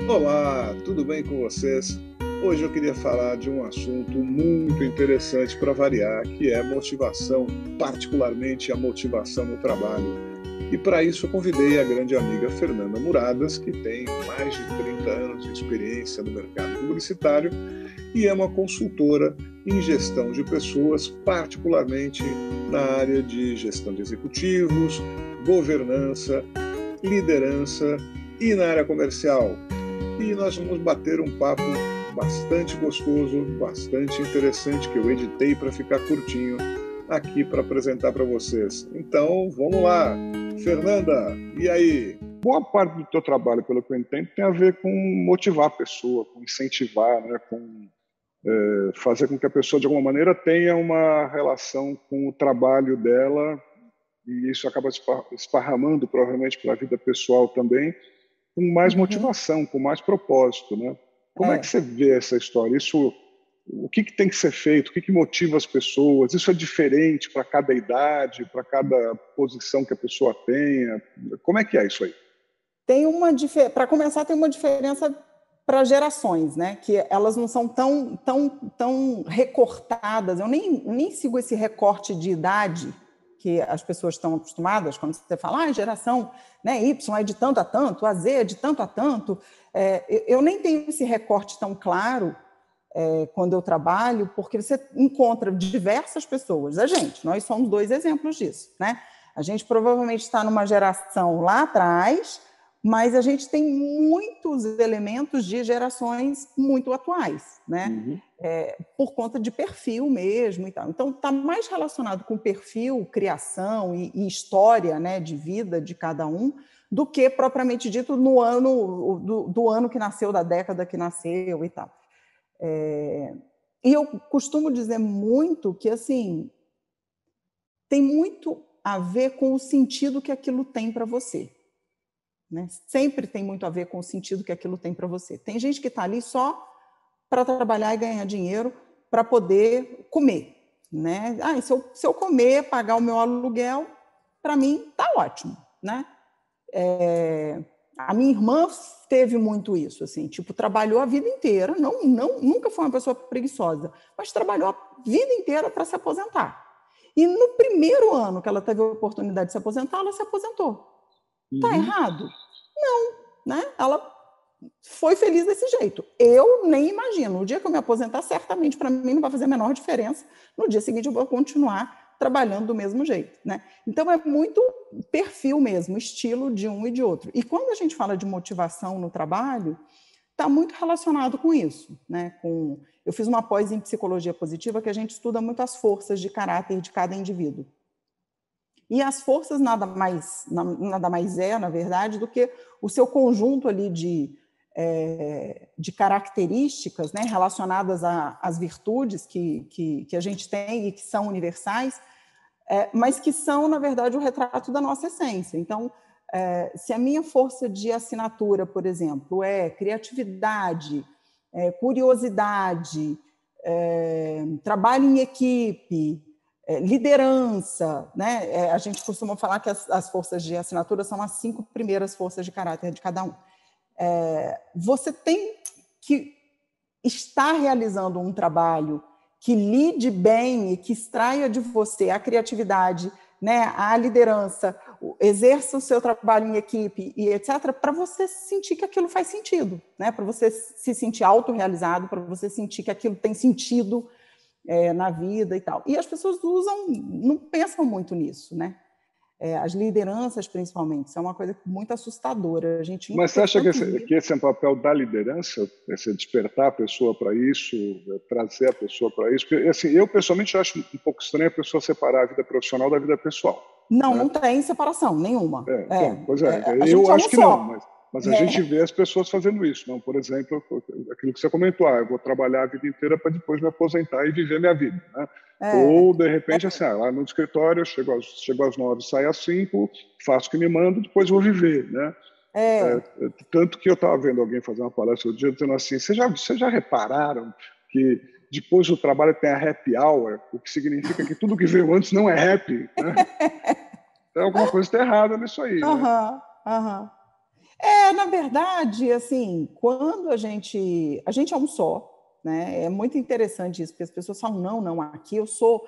Olá, tudo bem com vocês? Hoje eu queria falar de um assunto muito interessante para variar, que é motivação, particularmente a motivação no trabalho. E para isso eu convidei a grande amiga Fernanda Muradas, que tem mais de 30 anos de experiência no mercado publicitário e é uma consultora em gestão de pessoas, particularmente na área de gestão de executivos, governança, liderança e na área comercial. E nós vamos bater um papo bastante gostoso, bastante interessante, que eu editei para ficar curtinho aqui para apresentar para vocês. Então, vamos lá. Fernanda, e aí? Boa parte do teu trabalho, pelo que eu entendo, tem a ver com motivar a pessoa, com incentivar, né, com fazer com que a pessoa, de alguma maneira, tenha uma relação com o trabalho dela, e isso acaba esparramando, provavelmente, para a vida pessoal também, com mais motivação, com mais propósito, né? Como é que você vê essa história? Isso, o que tem que ser feito? O que motiva as pessoas? Isso é diferente para cada idade, para cada posição que a pessoa tenha? Como é que é isso aí? Para começar, tem uma diferença para gerações, né? Que elas não são tão recortadas. Eu nem sigo esse recorte de idade que as pessoas estão acostumadas, quando você fala, geração, né, Y é de tanto a tanto, a Z é de tanto a tanto. Eu nem tenho esse recorte tão claro quando eu trabalho, porque você encontra diversas pessoas. Nós somos dois exemplos disso, né? A gente provavelmente está numa geração lá atrás, mas a gente tem muitos elementos de gerações muito atuais, né? Por conta de perfil mesmo e tal. Então, está mais relacionado com perfil, criação e história, né, de vida de cada um, do que propriamente dito no ano do ano que nasceu, da década que nasceu e tal. E eu costumo dizer muito que, assim, tem muito a ver com o sentido que aquilo tem para você. Né? Sempre tem muito a ver com o sentido que aquilo tem para você. Tem gente que está ali só para trabalhar e ganhar dinheiro para poder comer. Né? Se eu comer, pagar o meu aluguel, para mim está ótimo. Né? A minha irmã teve muito isso, assim, tipo, trabalhou a vida inteira, nunca foi uma pessoa preguiçosa, mas trabalhou a vida inteira para se aposentar. E no primeiro ano que ela teve a oportunidade de se aposentar, ela se aposentou. Está errado? Não, né? Ela foi feliz desse jeito. Eu nem imagino. O dia que eu me aposentar, certamente para mim não vai fazer a menor diferença. No dia seguinte eu vou continuar trabalhando do mesmo jeito, né? Então é muito perfil mesmo, estilo de um e de outro. E quando a gente fala de motivação no trabalho, está muito relacionado com isso, né? Eu fiz uma pós em psicologia positiva que a gente estuda muito as forças de caráter de cada indivíduo. E as forças nada mais na verdade, do que o seu conjunto ali de características, né, relacionadas às virtudes que a gente tem e que são universais, mas que são, na verdade, o retrato da nossa essência. Então, se a minha força de assinatura, por exemplo, é criatividade, curiosidade, trabalho em equipe, liderança, né? A gente costuma falar que as forças de assinatura são as 5 primeiras forças de caráter de cada um. Você tem que estar realizando um trabalho que lide bem e que extraia de você a criatividade, né, a liderança, exerça o seu trabalho em equipe e etc., para você sentir que aquilo faz sentido, né? Para você se sentir autorrealizado, para você sentir que aquilo tem sentido na vida e tal. E as pessoas não pensam muito nisso, né? As lideranças, principalmente, são uma coisa muito assustadora. Mas você acha que esse é um papel da liderança? Esse despertar a pessoa para isso, trazer a pessoa para isso? Porque, assim, eu, pessoalmente, acho um pouco estranho a pessoa separar a vida profissional da vida pessoal. Não, né? Não tem separação nenhuma. Pois é. Eu acho que não, mas a gente vê as pessoas fazendo isso. Não? Por exemplo, aquilo que você comentou, eu vou trabalhar a vida inteira para depois me aposentar e viver minha vida. Né? Ou, de repente, assim, lá no escritório, eu chego às 9, saio às 5, faço o que me mando, depois vou viver. Né? Tanto que eu estava vendo alguém fazer uma palestra outro dia dizendo assim, vocês já repararam que depois do trabalho tem a happy hour, o que significa que tudo que veio antes não é happy? Né? Então, alguma coisa está errada nisso aí. Né? Na verdade, assim, quando a gente é um só, né? É muito interessante isso, porque as pessoas falam, não, aqui eu sou,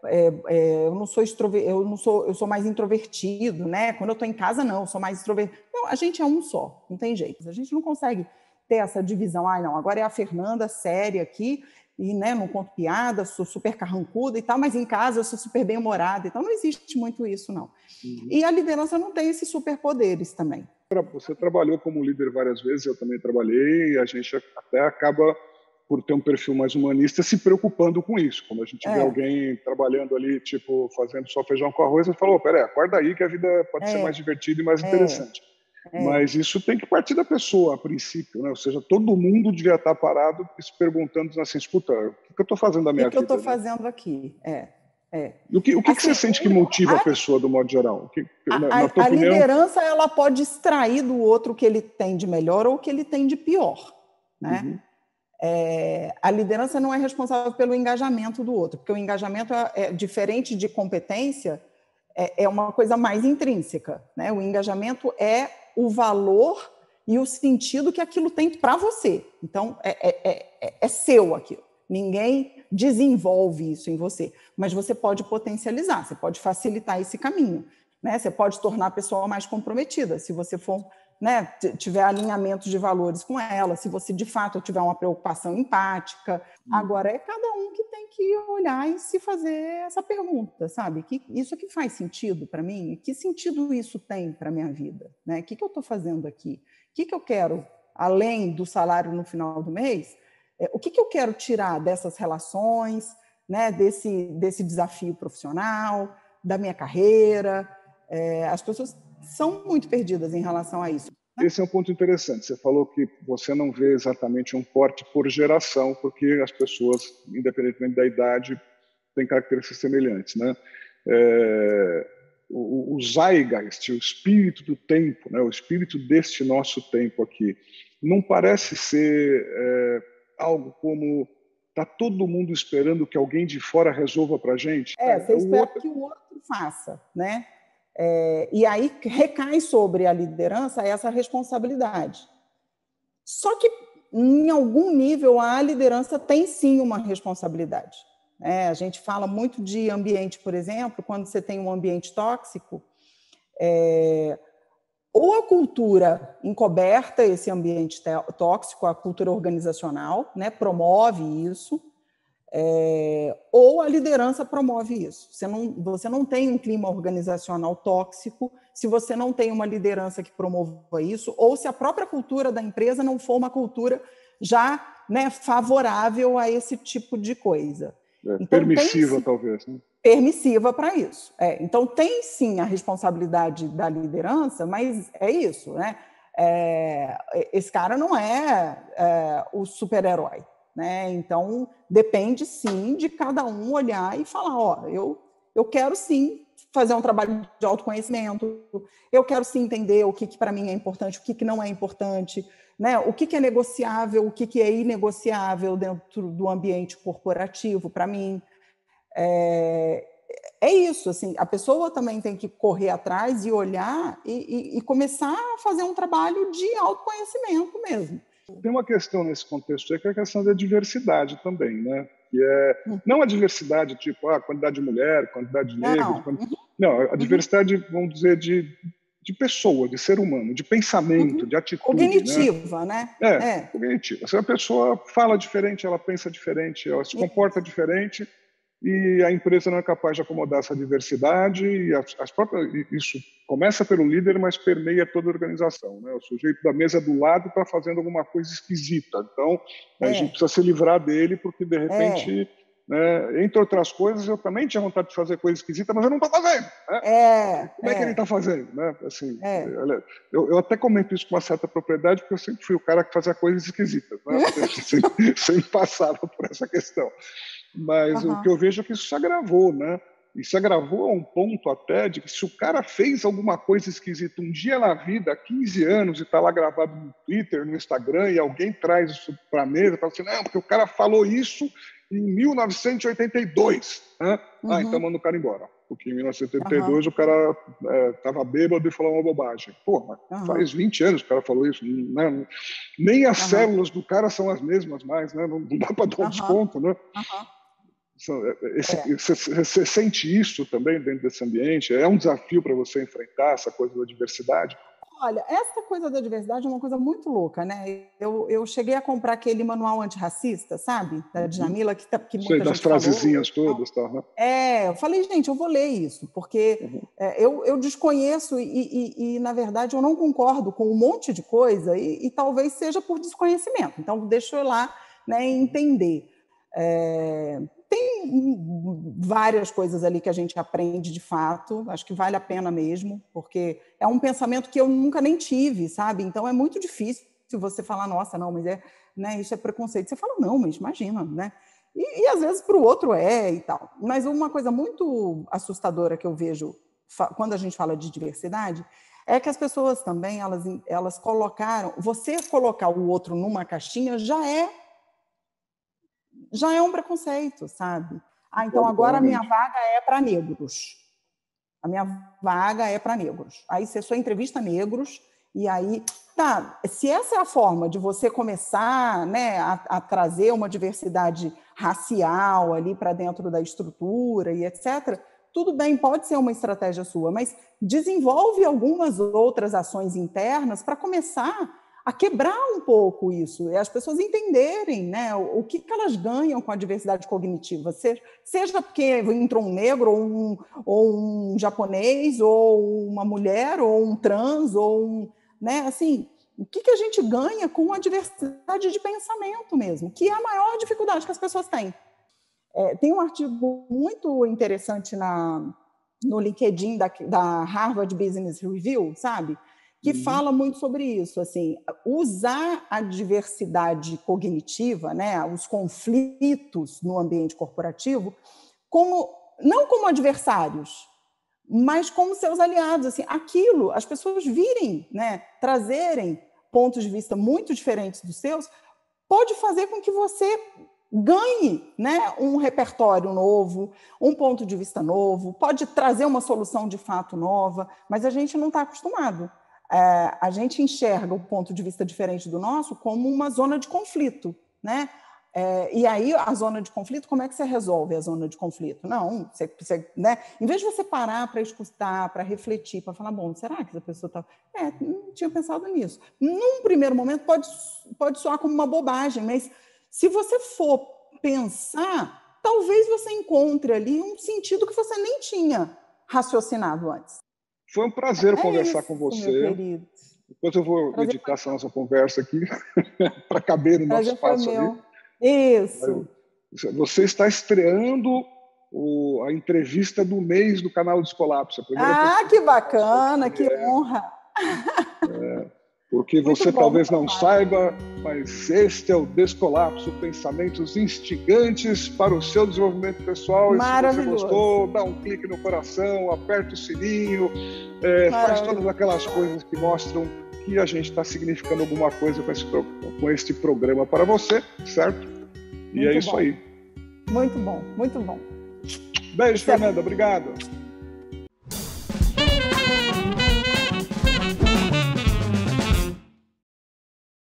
eu não sou eu sou mais introvertido, né? Quando eu estou em casa, não, eu sou mais extrovertido. Não, a gente é um só, não tem jeito. A gente não consegue ter essa divisão, não, agora é a Fernanda séria aqui, e né, não conto piada, sou super carrancuda e tal, mas em casa eu sou super bem-humorada, então não existe muito isso, não. E a liderança não tem esses superpoderes também. Você trabalhou como líder várias vezes, eu também trabalhei, e a gente até acaba, por ter um perfil mais humanista, se preocupando com isso. Quando a gente vê alguém trabalhando ali, tipo, fazendo só feijão com arroz, a gente fala, peraí, acorda aí que a vida pode ser mais divertida e mais interessante. Mas isso tem que partir da pessoa, a princípio, né? Ou seja, todo mundo devia estar parado se perguntando assim, escuta, o que eu estou fazendo da minha vida? O que eu estou fazendo aqui? O que assim, você sente que motiva a pessoa, do modo geral? Na tua opinião... liderança, ela pode extrair do outro o que ele tem de melhor ou o que ele tem de pior, né? A liderança não é responsável pelo engajamento do outro, porque o engajamento é diferente de competência, é uma coisa mais intrínseca, né? O engajamento é o valor e o sentido que aquilo tem para você. Então, é seu aquilo. Ninguém desenvolve isso em você, mas você pode potencializar, você pode facilitar esse caminho, né? Você pode tornar a pessoa mais comprometida, se você for, né, tiver alinhamento de valores com ela, se você de fato tiver uma preocupação empática. Agora é cada um que tem que olhar e se fazer essa pergunta, sabe? Isso aqui faz sentido para mim? Que sentido isso tem para a minha vida? Né? O que eu estou fazendo aqui? O que eu quero, além do salário no final do mês? O que eu quero tirar dessas relações, né, desse desafio profissional, da minha carreira? As pessoas são muito perdidas em relação a isso. Esse é um ponto interessante. Você falou que você não vê exatamente um corte por geração, porque as pessoas, independentemente da idade, têm características semelhantes, né? O zeitgeist, o espírito do tempo, né? O espírito deste nosso tempo aqui, não parece ser algo como está todo mundo esperando que alguém de fora resolva para a gente? Você espera que o outro faça, né? E aí recai sobre a liderança essa responsabilidade. Só que, em algum nível, a liderança tem sim uma responsabilidade. A gente fala muito de ambiente, por exemplo, quando você tem um ambiente tóxico, ou a cultura encoberta esse ambiente tóxico, a cultura organizacional, né, promove isso, ou a liderança promove isso. Você não tem um clima organizacional tóxico se você não tem uma liderança que promova isso, ou se a própria cultura da empresa não for uma cultura já, né, favorável a esse tipo de coisa. Então, permissiva, talvez. Né? Permissiva para isso. Então, tem sim a responsabilidade da liderança, mas é isso, né? Esse cara não é o super-herói. Né? Então, depende sim de cada um olhar e falar, eu quero sim fazer um trabalho de autoconhecimento, eu quero sim entender o que para mim é importante, o que não é importante, né? O que é negociável, o que é inegociável dentro do ambiente corporativo para mim. É isso, assim, a pessoa também tem que correr atrás e olhar e começar a fazer um trabalho de autoconhecimento mesmo. Tem uma questão nesse contexto aí, que é a questão da diversidade também, né? Que não a diversidade tipo a quantidade de mulher, quantidade de negros. Não, a diversidade, vamos dizer, de pessoa, de ser humano, de pensamento, de atitude. Cognitiva, né? Cognitiva. Se a pessoa fala diferente, ela pensa diferente, ela se comporta diferente, e a empresa não é capaz de acomodar essa diversidade, e isso começa pelo líder, mas permeia toda a organização, né? O sujeito da mesa do lado está fazendo alguma coisa esquisita, então a gente precisa se livrar dele, porque de repente, né, entre outras coisas, eu também tinha vontade de fazer coisa esquisita, mas eu não estou fazendo. Né? Como é que ele está fazendo? Né? Assim, eu até comento isso com uma certa propriedade, porque eu sempre fui o cara que fazia coisas esquisitas, né? sempre passava por essa questão. Mas o que eu vejo é que isso se agravou, né? E se agravou a um ponto até de que se o cara fez alguma coisa esquisita um dia na vida, há 15 anos, e está lá gravado no Twitter, no Instagram, e alguém traz isso para a mesa e fala assim, não, porque o cara falou isso em 1982. Né? Então manda o cara embora. Porque em 1982 o cara estava bêbado e falou uma bobagem. Pô, mas faz 20 anos que o cara falou isso. Né? Nem as células do cara são as mesmas mais, né? Não dá para dar um desconto, né? Você sente isso também dentro desse ambiente? É um desafio para você enfrentar essa coisa da diversidade? Olha, essa coisa da diversidade é uma coisa muito louca, né? Eu cheguei a comprar aquele manual antirracista, sabe? Da Djamila, que muita gente falou. Das frasezinhas todas, tá? Né? Eu falei, gente, eu vou ler isso, porque eu desconheço e, na verdade, eu não concordo com um monte de coisa e talvez seja por desconhecimento. Então, deixa eu lá, né, entender. Tem várias coisas ali que a gente aprende de fato, acho que vale a pena mesmo, porque é um pensamento que eu nunca nem tive, sabe? Então é muito difícil você falar, nossa, não, mas né, isso é preconceito. Você fala, não, mas imagina, né? E às vezes para o outro e tal. Mas uma coisa muito assustadora que eu vejo quando a gente fala de diversidade é que as pessoas também, elas colocaram, você colocar o outro numa caixinha já é um preconceito, sabe? Então agora a minha vaga é para negros. A minha vaga é para negros. Aí você só entrevista negros e aí, se essa é a forma de você começar, né, a trazer uma diversidade racial ali para dentro da estrutura e etc., tudo bem, pode ser uma estratégia sua, mas desenvolve algumas outras ações internas para começar a quebrar um pouco isso, e as pessoas entenderem, né, o que elas ganham com a diversidade cognitiva, seja porque entrou um negro, ou um japonês, ou uma mulher, ou um trans, né, assim, o que a gente ganha com a diversidade de pensamento mesmo, que é a maior dificuldade que as pessoas têm. Tem um artigo muito interessante no LinkedIn da Harvard Business Review, sabe? Que fala muito sobre isso, assim, usar a diversidade cognitiva, né, os conflitos no ambiente corporativo, não como adversários, mas como seus aliados, assim, as pessoas virem, né, trazerem pontos de vista muito diferentes dos seus, pode fazer com que você ganhe, né, um repertório novo, um ponto de vista novo, pode trazer uma solução de fato nova, mas a gente não está acostumado. A gente enxerga o ponto de vista diferente do nosso como uma zona de conflito, né? E aí, a zona de conflito, como é que você resolve a zona de conflito? Não, né? Em vez de você parar para escutar, para refletir, para falar, bom, será que essa pessoa está... não tinha pensado nisso. Num primeiro momento, pode soar como uma bobagem, mas se você for pensar, talvez você encontre ali um sentido que você nem tinha raciocinado antes. Foi um prazer conversar com você. Meu querido. Depois eu vou editar essa nossa conversa aqui para caber no nosso espaço ali. Isso. Você está estreando a entrevista do mês do canal Descolapso. Que bacana, que honra. Porque você talvez não saiba, mas este é o Descolapso, pensamentos instigantes para o seu desenvolvimento pessoal. Maravilhoso. E se você gostou, dá um clique no coração, aperta o sininho, faz todas aquelas coisas que mostram que a gente está significando alguma coisa com este programa para você, certo? E é isso aí. Muito bom, muito bom. Beijo, Fernanda. Obrigado.